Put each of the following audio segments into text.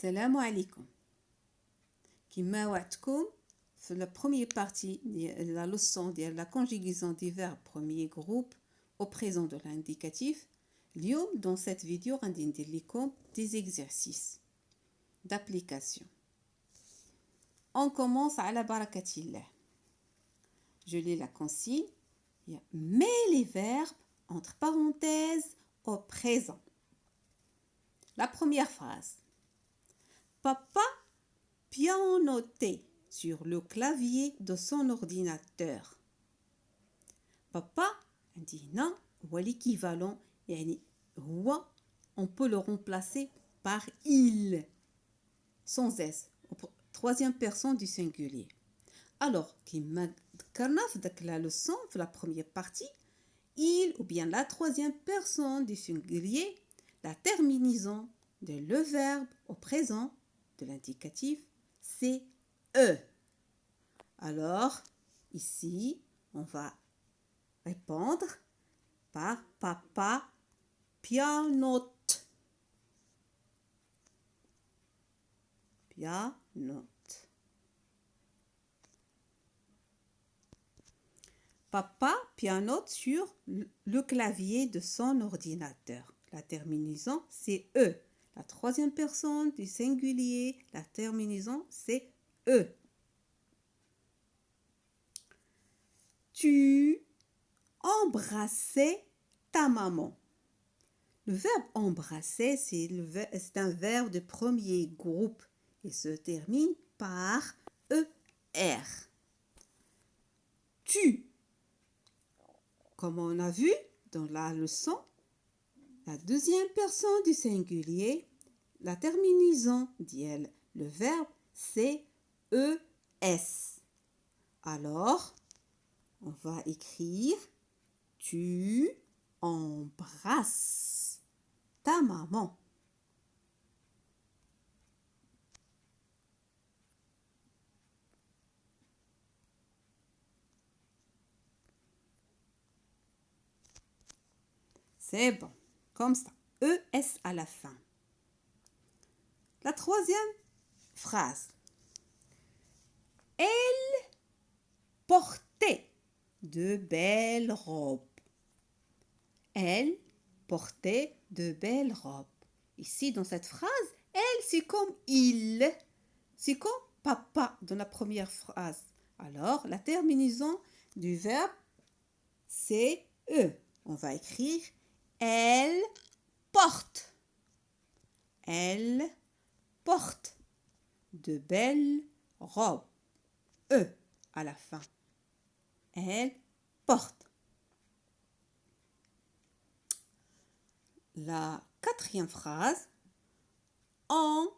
السلام عليكم. كما وعدتكم في la première partie de la leçon de la conjugaison des verbes premier groupe au présent de l'indicatif. اليوم dans cette vidéo غادي ندير لكم des exercices d'application. On commence على بركة الله. Je lis la consigne. Mets les verbes entre parenthèses au présent. La première phrase. Papa pianotait sur le clavier de son ordinateur. Papa dit non, ou l'équivalent, يعني هو, on peut le remplacer par il, sans s, troisième personne du singulier. Alors, كما ذكرنا في داك la leçon, في la première partie, il ou bien la troisième personne du singulier, la terminaison de le verbe au présent de l'indicatif, c'est E. Alors, ici, on va répondre par papa pianote. Pianote. Papa pianote sur le clavier de son ordinateur. La terminaison, c'est E. La troisième personne du singulier, la terminaison, c'est E. Tu embrassais ta maman. Le verbe embrasser, c'est un verbe de premier groupe. Il se termine par ER. Tu, comme on a vu dans la leçon, la deuxième personne du singulier, la terminaison d'elle, le verbe, c'est ES. Alors, on va écrire tu embrasses ta maman. C'est bon, comme ça. ES à la fin. La troisième phrase. Elle portait de belles robes. Elle portait de belles robes. Ici, dans cette phrase, elle, c'est comme il. C'est comme papa dans la première phrase. Alors, la terminaison du verbe, c'est E. On va écrire elle porte. Elle porte de belles robes. E à la fin. Elle porte. La quatrième phrase, en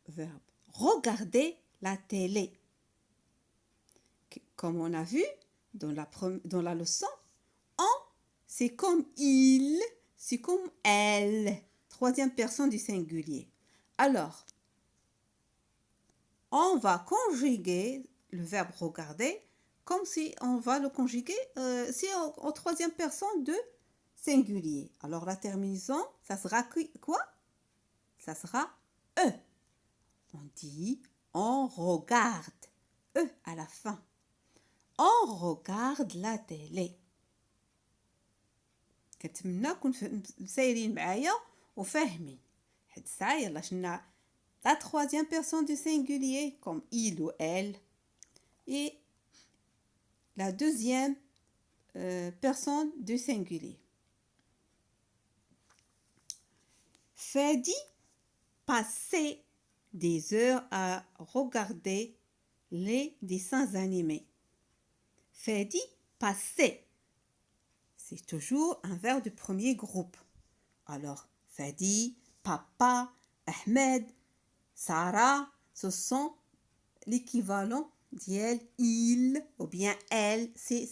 verbe regarder la télé. Comme on a vu dans la leçon, en, c'est comme il, c'est comme elle, troisième personne du singulier. Alors, on va conjuguer le verbe regarder comme si on va le conjuguer en troisième personne de singulier. Alors la terminaison, ça sera quoi? Ça sera E. On dit on regarde. E à la fin. On regarde la télé. كنتمنى نكون سايرين معايا وفاهمين. حد الساعة يلا شنا la troisième personne du singulier comme il ou elle et la deuxième personne du singulier. Fadi passait des heures à regarder les dessins animés. Fadi passait. C'est toujours un verbe de premier groupe. Alors, Fadi, Papa, Ahmed, Sarah, ce sont l'équivalent d'elle, il ou bien elle. C'est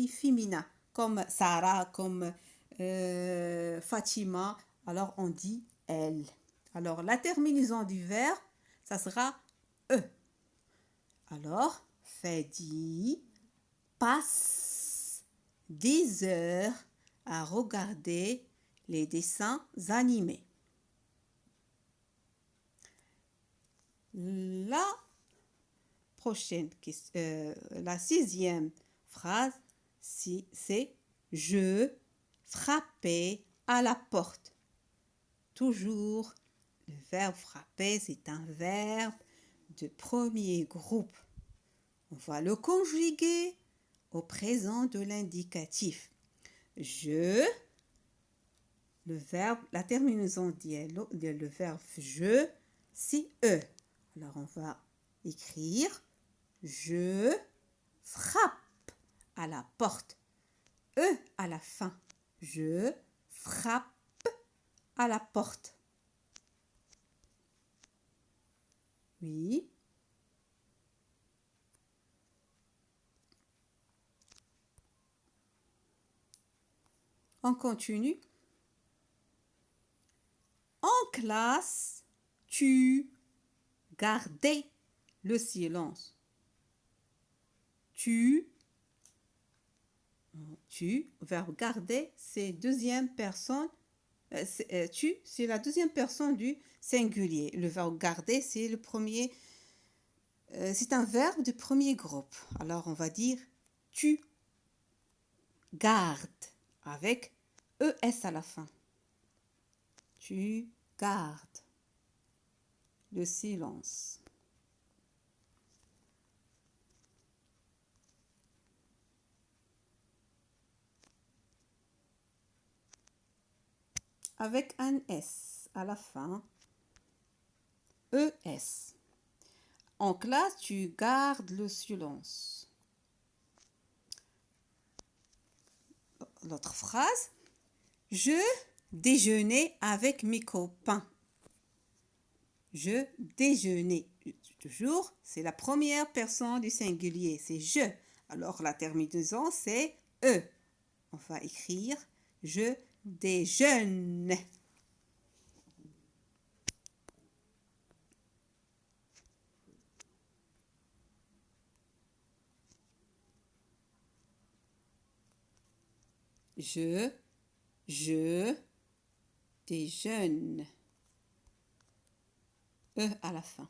féminin, comme Sarah, comme Fatima. Alors, on dit elle. Alors, la terminaison du verbe, ça sera E. Alors, Fadi passe des heures à regarder les dessins animés. La prochaine question, la sixième phrase, c'est je frappais à la porte. Toujours, le verbe frapper, c'est un verbe de premier groupe. On va le conjuguer au présent de l'indicatif. Je, la terminaison le verbe je, c'est e. Alors on va écrire je frappe à la porte. E à la fin. Je frappe à la porte. Oui. On continue. En classe, tu gardais le silence. Tu, verbe garder, c'est deuxième personne. Tu, c'est la deuxième personne du singulier. Le verbe garder, c'est le premier. C'est un verbe de premier groupe. Alors, on va dire tu gardes avec ES à la fin. Tu gardes le silence. Avec un S à la fin. ES. En classe, tu gardes le silence. L'autre phrase. Je déjeunais avec mes copains. Je déjeunais. Toujours, c'est la première personne du singulier, c'est je. Alors la terminaison, c'est e. On va écrire je déjeune. Je déjeune. E à la fin.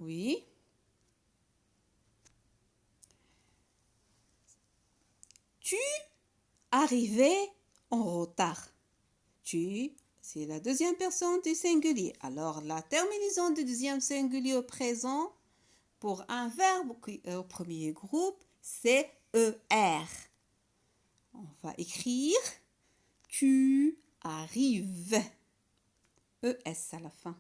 Oui. Tu arrivais en retard. Tu, c'est la deuxième personne du singulier. Alors, la terminaison du deuxième singulier au présent pour un verbe au premier groupe, c'est ER. On va écrire tu arrives. ES à la fin.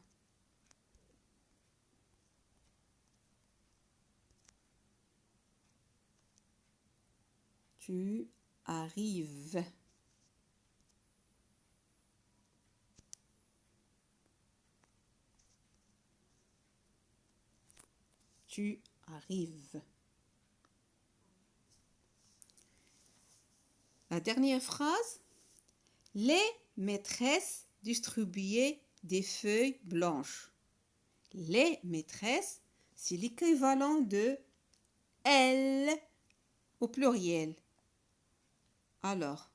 Tu arrives. Tu arrives. La dernière phrase. Les maîtresses distribuaient des feuilles blanches. Les maîtresses, c'est l'équivalent de elles au pluriel. Alors,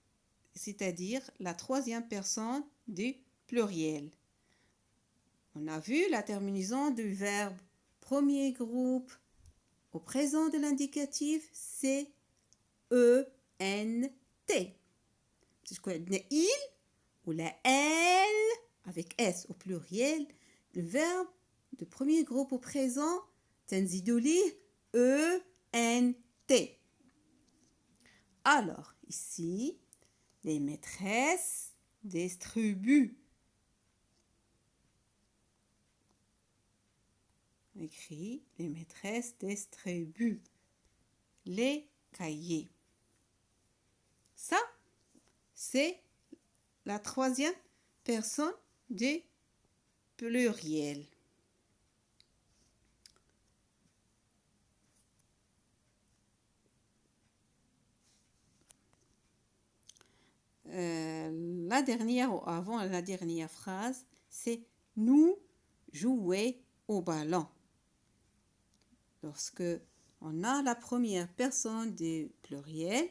c'est-à-dire la troisième personne du pluriel. On a vu la terminaison du verbe premier groupe au présent de l'indicatif, c'est E-N-T. C'est quoi? Il ou la elle avec S au pluriel. Le verbe de premier groupe au présent, تنزيدولي E-N-T. Alors, ici, les maîtresses distribuent. On écrit, les maîtresses distribuent les cahiers. Ça, c'est la troisième personne du pluriel. La dernière, ou avant la dernière phrase, c'est nous jouer au ballon. Lorsque on a la première personne du pluriel,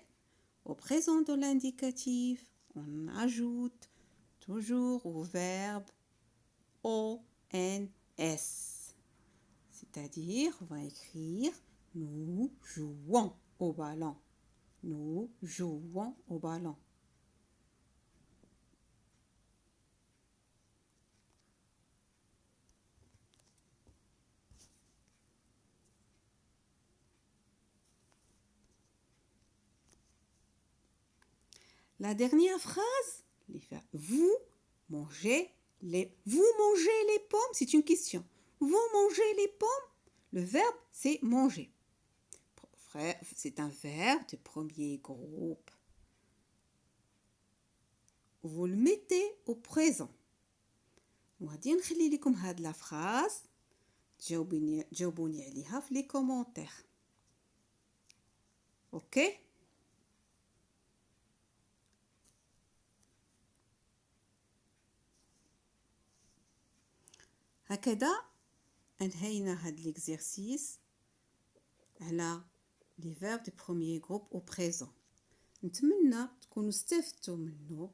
au présent de l'indicatif, on ajoute toujours au verbe C'est-à-dire, on va écrire nous jouons au ballon. Nous jouons au ballon. La dernière phrase, vous mangez les pommes, c'est une question. Vous mangez les pommes? Le verbe, c'est manger. C'est un verbe de premier groupe. Vous le mettez au présent. وغادي نخلي لكم هاد la phrase جاوبوني عليها في les commentaires. OK. هكذا انهينا هاد l'exercice على les verbes du premier groupe au présent. نتمنى تكونوا استفدتوا منه،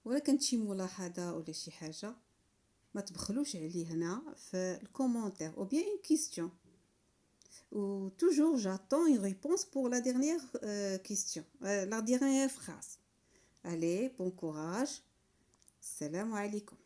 ولا كانت شي ملاحظه ولا شي حاجه ما تبخلوش عليه هنا في الكومونتير ou bien une question. Ou toujours j'attends une réponse pour la dernière question, la dernière phrase. Allez, bon courage. Salam alaikum.